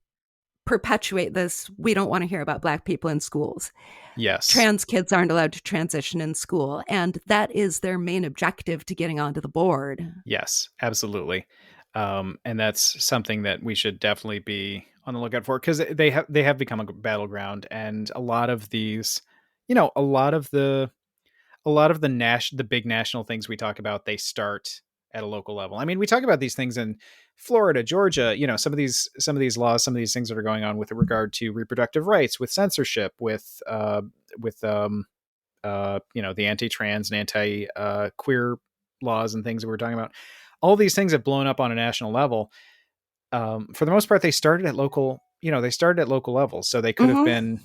perpetuate this, we don't want to hear about Black people in schools. Yes. Trans kids aren't allowed to transition in school. And that is their main objective to getting onto the board. Yes, absolutely. And that's something that we should definitely be on the lookout for, because they have become a battleground, and a lot of these, a lot of the the big national things we talk about, they start at a local level. I mean, we talk about these things in Florida, Georgia, some of these laws, some of these things that are going on with regard to reproductive rights, with censorship, with the anti-trans and anti-queer laws and things that we're talking about. All these things have blown up on a national level. For the most part, they started at local levels. So they could have been,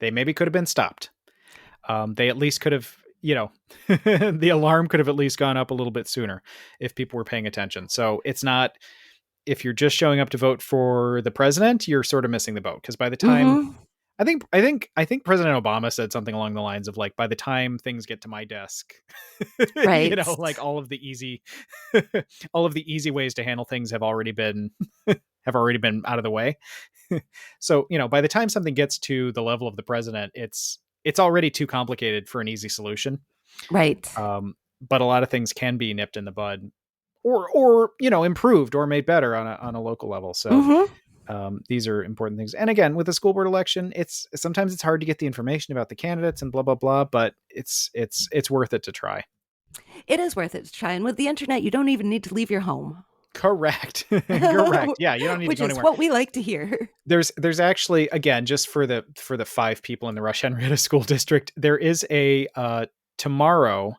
they maybe could have been stopped. They at least could have, the alarm could have at least gone up a little bit sooner if people were paying attention. So it's not, if you're just showing up to vote for the president, you're sort of missing the boat. Because by the time, I think President Obama said something along the lines of, like, by the time things get to my desk, right? Like all of the easy ways to handle things have already been out of the way. So, by the time something gets to the level of the president, it's already too complicated for an easy solution. Right. But a lot of things can be nipped in the bud, or improved or made better on a local level. So these are important things. And again, with the school board election, sometimes it's hard to get the information about the candidates and blah, blah, blah, but it's worth it to try. It is worth it to try. And with the internet, you don't even need to leave your home. Correct. Correct. Yeah, you don't need to go anywhere. Which is what we like to hear. There's actually, again, just for the 5 people in the Rush Henrietta School District, there is a tomorrow,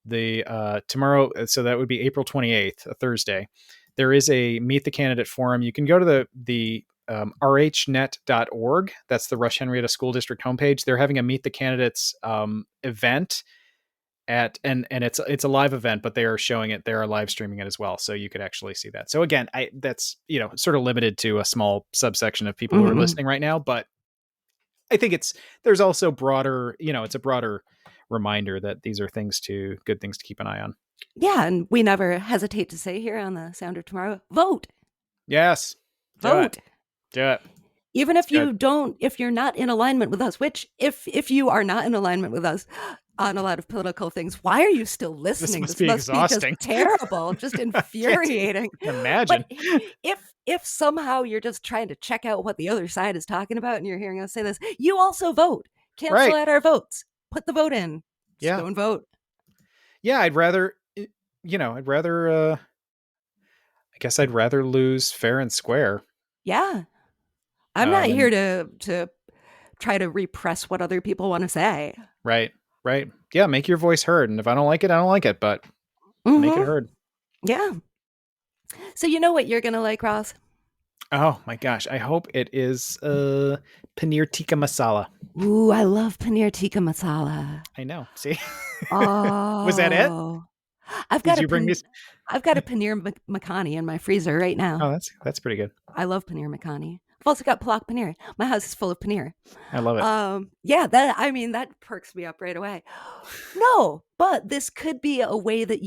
so that would be April 28th, a Thursday. There is a Meet the Candidate forum. You can go to the rhnet.org. That's the Rush Henrietta School District homepage. They're having a Meet the Candidates event and it's a live event, but they are showing it. They are live streaming it as well, so you could actually see that. So again, that's sort of limited to a small subsection of people who are listening right now, but I think there's also broader. It's a broader reminder that these are good things to keep an eye on. Yeah, and we never hesitate to say here on the Sound of Tomorrow, vote. Yes, vote. Do it. Even if if you're not in alignment with us, which if you are not in alignment with us on a lot of political things, why are you still listening? This must be exhausting. Just terrible, just infuriating. Imagine. But if somehow you're just trying to check out what the other side is talking about and you're hearing us say this, you also vote. Cancel out our votes. Put the vote in. Just go and vote. Yeah, I'd rather lose fair and square. Yeah. I'm not here to try to repress what other people want to say. Right. Yeah, make your voice heard. And if I don't like it, I don't like it, but make it heard. Yeah. So you know what you're going to like, Ross? Oh my gosh. I hope it is paneer tikka masala. Ooh, I love paneer tikka masala. I know. See? Oh. Was that it? I've got a paneer makhani in my freezer right now. Oh, that's pretty good. I love paneer makhani. I've also got palak paneer. My house is full of paneer. I love it. That perks me up right away. No, but this could be a way that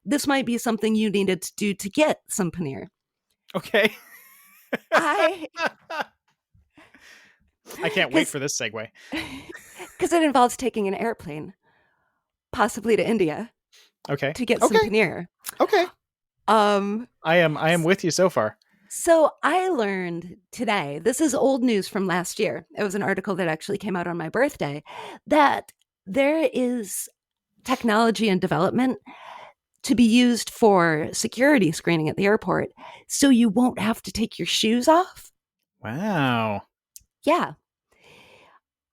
this might be something you needed to do to get some paneer. Okay. I can't wait for this segue. Because it involves taking an airplane, possibly to India. Okay. To get some paneer. Okay. I am with you so far. So I learned today, this is old news from last year. It was an article that actually came out on my birthday, that there is technology and development to be used for security screening at the airport, so you won't have to take your shoes off. Wow. Yeah.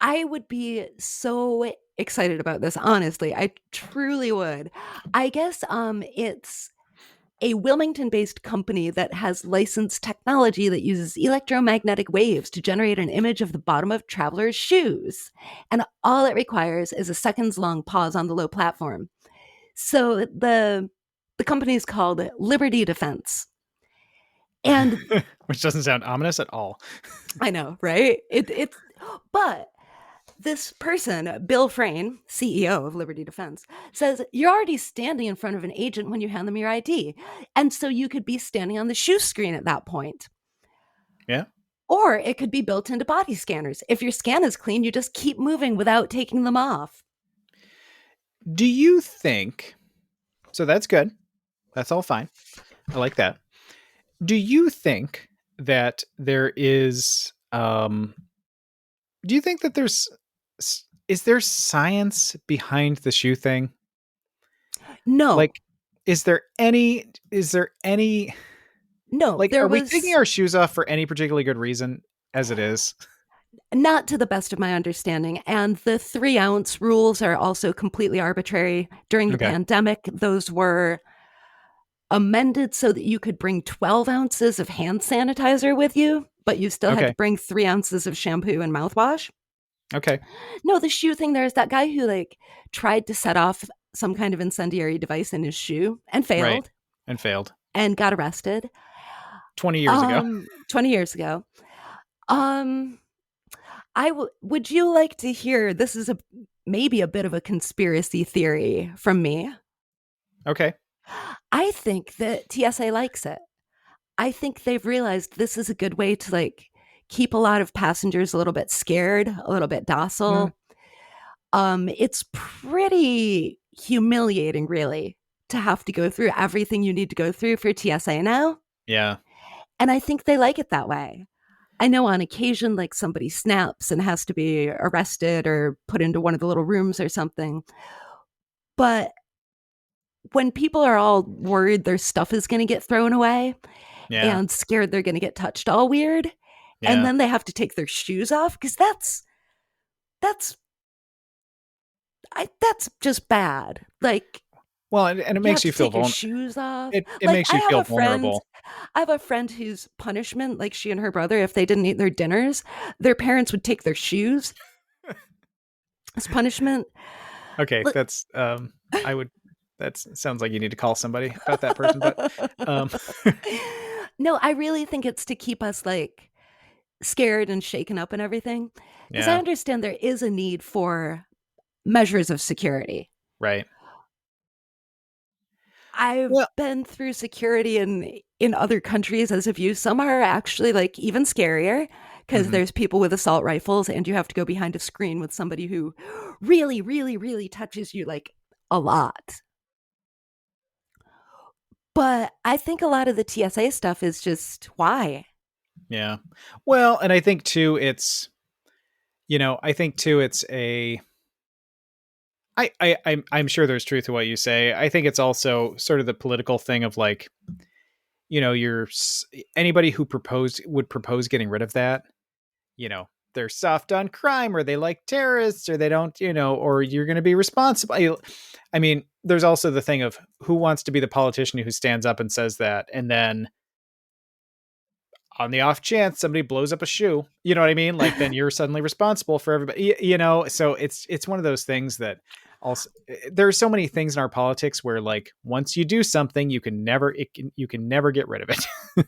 I would be so excited about this, honestly. I truly would. I guess it's a Wilmington-based company that has licensed technology that uses electromagnetic waves to generate an image of the bottom of travelers' shoes. And all it requires is a seconds-long pause on the low platform. So the company is called Liberty Defense. And which doesn't sound ominous at all. I know, right? But this person, Bill Frayne, CEO of Liberty Defense, says you're already standing in front of an agent when you hand them your ID. And so you could be standing on the shoe screen at that point. Yeah. Or it could be built into body scanners. If your scan is clean, you just keep moving without taking them off. Do you think, so that's good. That's all fine. I like that. Do you think that there is, do you think that is there science behind the shoe thing? No. Like, is there any, no, like, are we taking our shoes off for any particularly good reason as it is? Not to the best of my understanding. And the 3-ounce rules are also completely arbitrary. During the pandemic, those were amended so that you could bring 12 ounces of hand sanitizer with you, but you still had to bring 3 ounces of shampoo and mouthwash. Okay. No, the shoe thing, there's that guy who like tried to set off some kind of incendiary device in his shoe and failed. Right. And failed. And got arrested. 20 years ago. 20 years ago. Would you like to hear, this is maybe a bit of a conspiracy theory from me. Okay. I think that TSA likes it. I think they've realized this is a good way to like keep a lot of passengers a little bit scared, a little bit docile. It's pretty humiliating, really, to have to go through everything you need to go through for TSA now. Yeah. And I think they like it that way. I know on occasion, like somebody snaps and has to be arrested or put into one of the little rooms or something. But when people are all worried their stuff is going to get thrown away and scared they're going to get touched all weird, and then they have to take their shoes off, because that's just bad. Like, well, and it makes you feel vulnerable. Shoes off. It makes you feel vulnerable. I have a friend whose punishment, like she and her brother, if they didn't eat their dinners, their parents would take their shoes as punishment. Okay, that's that sounds like you need to call somebody about that person, but no, I really think it's to keep us like scared and shaken up and everything. Because I understand there is a need for measures of security. Right. I've been through security in other countries, as have you. Some are actually like even scarier, because there's people with assault rifles and you have to go behind a screen with somebody who really, really, really touches you like a lot. But I think a lot of the TSA stuff is just why. Yeah. Well, and I think too, it's I'm sure there's truth to what you say. I think it's also sort of the political thing of like, anybody who would propose getting rid of that, they're soft on crime, or they like terrorists, or they don't, or you're going to be responsible. I mean, there's also the thing of who wants to be the politician who stands up and says that, and then on the off chance somebody blows up a shoe, you know what I mean? Like, then you're suddenly responsible for everybody, so it's one of those things that also, there are so many things in our politics where like, once you do something, you can never get rid of it.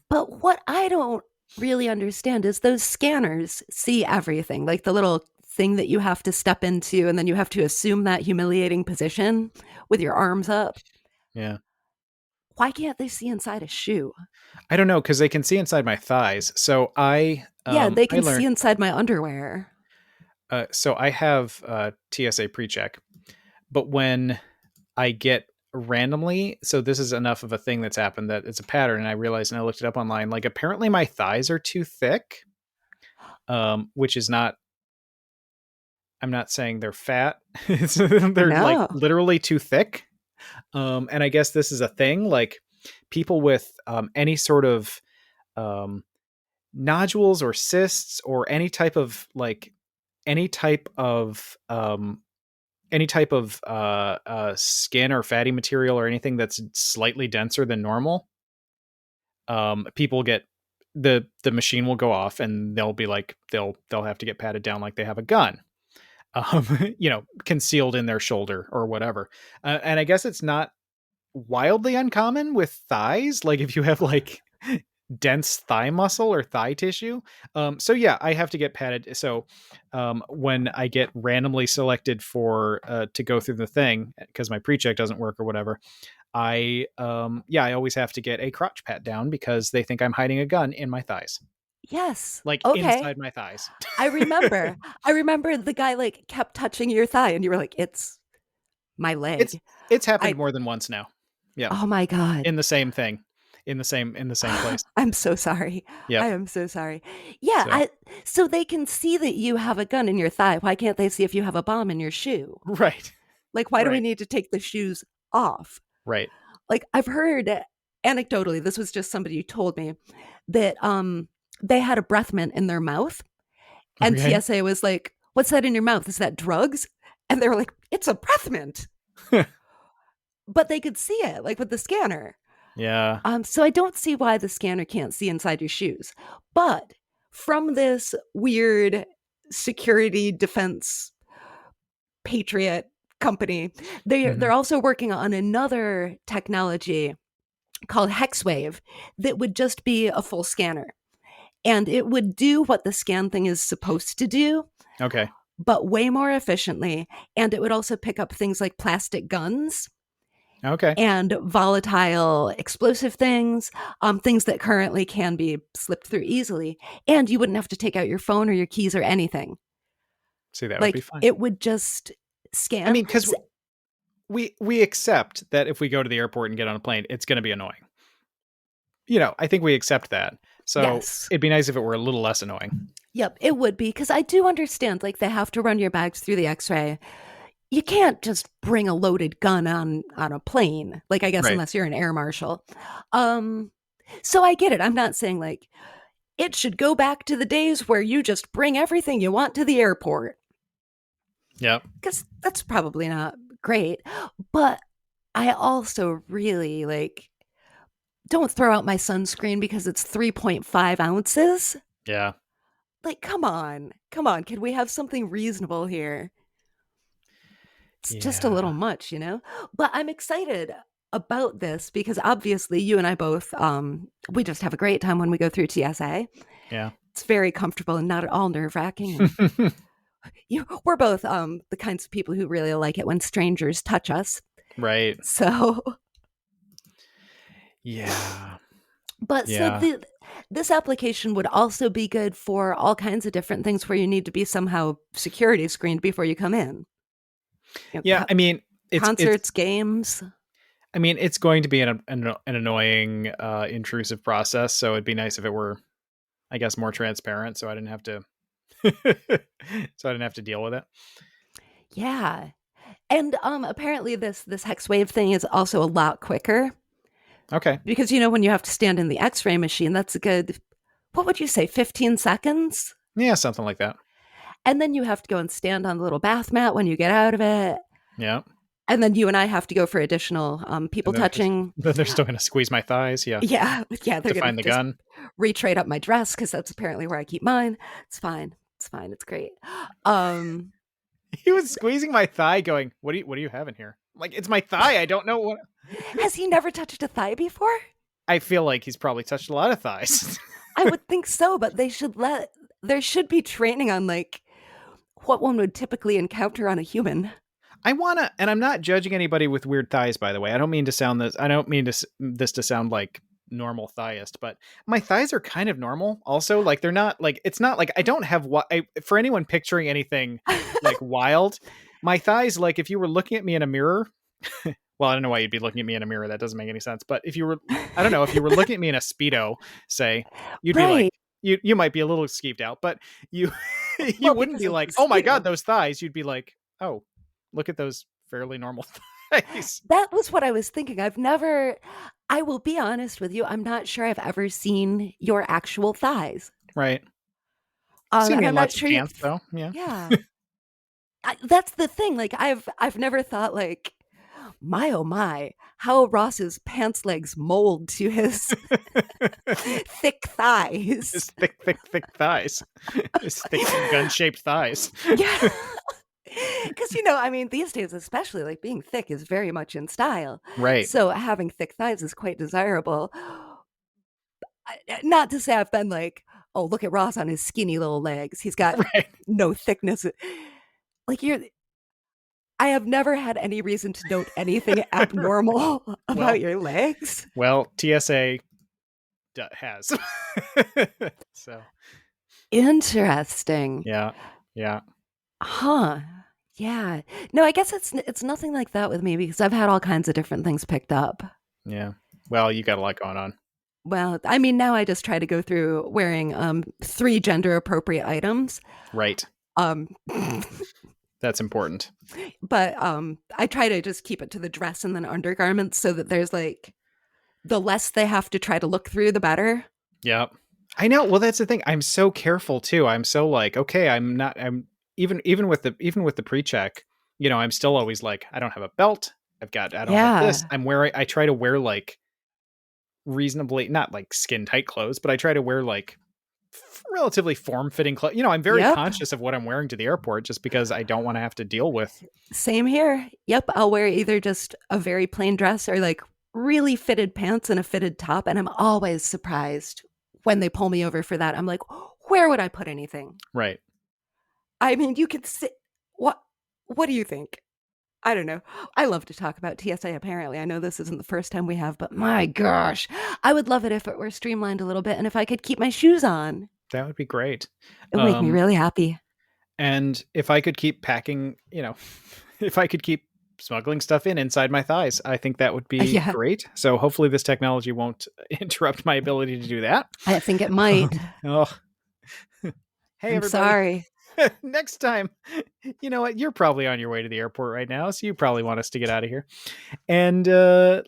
But what I don't really understand is those scanners see everything, like the little thing that you have to step into, and then you have to assume that humiliating position with your arms up. Yeah. Why can't they see inside a shoe? I don't know, because they can see inside my thighs. So they can see inside my underwear. So I have TSA PreCheck, but when I get randomly, so this is enough of a thing that's happened that it's a pattern, and I realized, and I looked it up online, like apparently my thighs are too thick, which is not, I'm not saying they're fat. They're like literally too thick. And I guess this is a thing, like people with any sort of nodules or cysts or any type of skin or fatty material or anything that's slightly denser than normal, people get the machine will go off, and they'll be like, they'll have to get patted down like they have a gun, concealed in their shoulder or whatever. And I guess it's not wildly uncommon with thighs. Like if you have like dense thigh muscle or thigh tissue. So yeah, I have to get padded. So when I get randomly selected for to go through the thing because my pre-check doesn't work or whatever, I always have to get a crotch pat down because they think I'm hiding a gun in my thighs. Yes. Like Okay. inside my thighs. I remember. I remember the guy like kept touching your thigh and you were like, it's my It's leg. it's happened I more than once now. Yeah. Oh my God. In the same thing. In the same place. I'm so sorry. I Yep. am so sorry. Yeah, So so they can see that you have a gun in your thigh. Why can't they see if you have a bomb in your shoe? right. Like, why do we Right. need to take the shoes off? Right. Like, I've heard anecdotally, this was just somebody who told me that they had a breath mint in their mouth, and Okay. TSA was like, "What's that in your mouth? Is that drugs?" And they were like, "It's a breath mint." But they could see it, like with the scanner. Yeah. So I don't see why the scanner can't see inside your shoes. But from this weird security defense patriot company, they're also working on another technology called HexWave that would just be a full scanner. And it would do what the scan thing is supposed to do, Okay. but way more efficiently. And it would also pick up things like plastic guns Okay. and volatile explosive things, things that currently can be slipped through easily. And you wouldn't have to take out your phone or your keys or anything. See, that would be Like fine. it would just scan. I mean, because we accept that if we go to the airport and get on a plane, it's going to be annoying. You know, I think we accept that. So Yes. it'd be nice if it were a little less annoying. Yep, it would be, because I do understand, like, they have to run your bags through the x-ray. You can't just bring a loaded gun on a plane, like, I guess, Right. unless you're an air marshal. So I get it. I'm not saying, like, it should go back to the days where you just bring everything you want to the airport, Yep. because that's probably not great. But I also really, like, don't throw out my sunscreen because it's 3.5 ounces. Yeah. Like, come on. Come on. Can we have something reasonable here? It's just a little Yeah. much, you know? But I'm excited about this because obviously you and I both, we just have a great time when we go through TSA. Yeah. It's very comfortable and not at all nerve-wracking. And we're both the kinds of people who really like it when strangers touch us. Right. So, Yeah. but Yeah. so this application would also be good for all kinds of different things where you need to be somehow security screened before you come in. You know, Yeah. I mean, concerts, games. I mean, it's going to be an annoying, intrusive process. So it'd be nice if it were, I guess, more transparent. So I didn't have to, deal with it. Yeah. And apparently this HexWave thing is also a lot quicker. Okay. Because, you know, when you have to stand in the x-ray machine, that's a good, what would you say, 15 seconds? Yeah, something like that. And then you have to go and stand on the little bath mat when you get out of it. Yeah. And then you and I have to go for additional people touching. They're still going to squeeze my thighs. Yeah. Yeah. They're to going find to the gun. reach right up my dress because that's apparently where I keep mine. It's fine. It's fine. It's great. He was squeezing my thigh going, what do you have in here? Like, it's my thigh. I don't know what. Has he never touched a thigh before? I feel like he's probably touched a lot of thighs. I would think so, but there should be training on, like, what one would typically encounter on a human. And I'm not judging anybody with weird thighs, by the way. I don't mean this to sound like normal thighist, but my thighs are kind of normal also. Like, they're not like, it's not like I don't have for anyone picturing anything like wild, my thighs, like if you were looking at me in a mirror, well, I don't know why you'd be looking at me in a mirror. That doesn't make any sense. But if you were, I don't know, if you were looking at me in a Speedo, say, you'd be like, you might be a little skeeved out, but you wouldn't be like, oh my God, those thighs. You'd be like, oh, look at those fairly normal thighs. That was what I was thinking. I will be honest with you, I'm not sure I've ever seen your actual thighs. Right. Seen me in lots of pants, though. Yeah. Yeah. That's the thing. Like, I've never thought, like, my oh my, how Ross's pants legs mold to his thick thighs. His thick thighs. His thick gun-shaped thighs. Yeah. Because, you know, I mean, these days, especially, like, being thick is very much in style. Right. So having thick thighs is quite desirable. not to say I've been like, oh, look at Ross on his skinny little legs. He's got Right. no thickness. Like I have never had any reason to note anything abnormal about your legs. Well, TSA has. So interesting. Yeah. Huh. Yeah. No, I guess it's nothing like that with me because I've had all kinds of different things picked up. Yeah. Well, you got a lot going on. Well, I mean, now I just try to go through wearing 3 gender appropriate items. Right. That's important. But I try to just keep it to the dress and then undergarments so that there's like the less they have to try to look through, the better. Yep. I know. Well, that's the thing. I'm so careful too. I'm so like, okay, I'm even with the pre-check, I'm still always like, I don't have a belt. I don't have this. I try to wear like reasonably, not like skin tight clothes, but I try to wear like relatively form-fitting clothes. I'm very conscious of what I'm wearing to the airport just because I don't want to have to deal with. Same here. Yep. I'll wear either just a very plain dress or like really fitted pants and a fitted top. And I'm always surprised when they pull me over for that. I'm like, where would I put anything? Right. I mean, you could sit. What do you think? I don't know. I love to talk about TSA, apparently. I know this isn't the first time we have, but my gosh, I would love it if it were streamlined a little bit and if I could keep my shoes on. That would be great. It would make me really happy. And if I could keep packing, if I could keep smuggling stuff inside my thighs, I think that would be great. So hopefully this technology won't interrupt my ability to do that. I think it might. Oh. Hey, I'm sorry. Next time, you know what? You're probably on your way to the airport right now, so you probably want us to get out of here and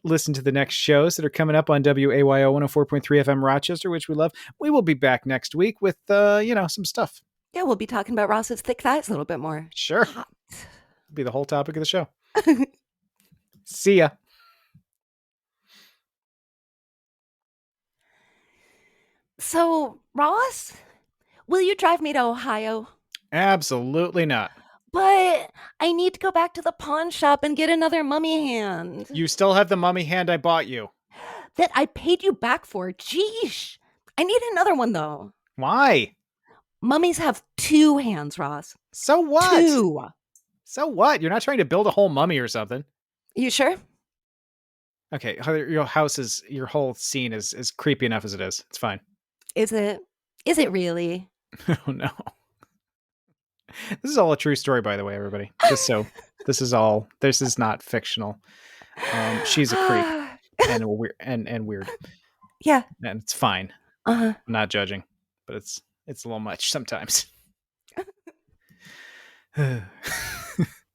listen to the next shows that are coming up on WAYO 104.3 FM Rochester, which we love. We will be back next week with, some stuff. Yeah, we'll be talking about Ross's thick thighs a little bit more. Sure. Hot. Be the whole topic of the show. See ya. So, Ross, will you drive me to Ohio? Absolutely not. But I need to go back to the pawn shop and get another mummy hand. You still have the mummy hand I bought you. That I paid you back for. Jeesh. I need another one, though. Why? Mummies have 2 hands, Ross. So what? 2. So what? You're not trying to build a whole mummy or something. You sure? Okay, your whole scene is creepy enough as it is. It's fine. Is it? Is it really? Oh, no. This is all a true story, by the way, everybody. Just so this is not fictional. She's a creep and weird. Yeah. And it's fine. I'm not judging, but it's a little much sometimes.